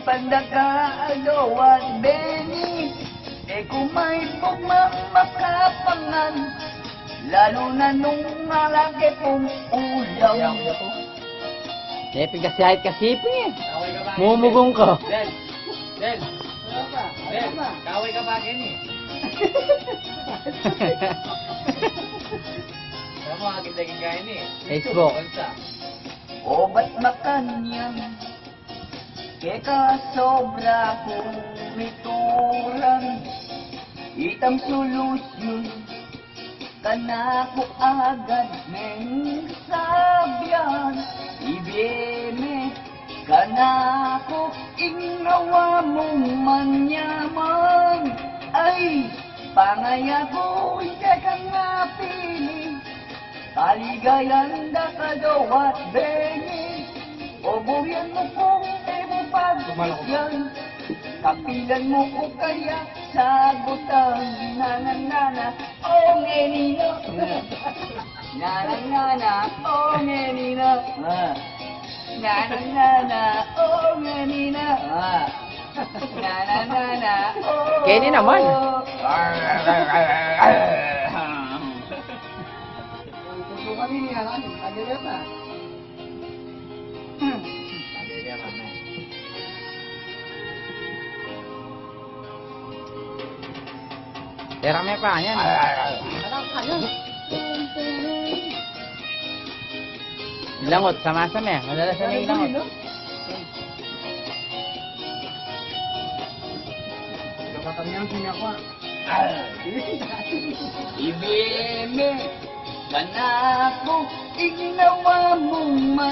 pandagaalawat Benny, kung may bugmang makapangan, lalo na nung malaki pong ulam. Sipin kasi kahit kasipin eh. Mumugong ka. Del! Kaway ka ba akin eh? Ano mo akin laging kain eh? Facebook. O ba't makanyang, keka sobra kong rituran, itang solusyon, kanako agad ng sabyan, ibeme, kanako ingnawa mong manyaman, ay, pangaya ko, hindi ka nga pili, kaligayan da kadawat bengi, o buyan mo kung emo pagyan, kapilan mo ko kaya sagutan, nananana, o ngenina, nananana, o ngenina, nananana, o ngenina, nananana, o Kenny naman. Susukan ini ya kan, ada apa? Tera may pa yan. Langot, sama-sama eh. Madalas na may langot. Ibeme, kanako, ignawa mong man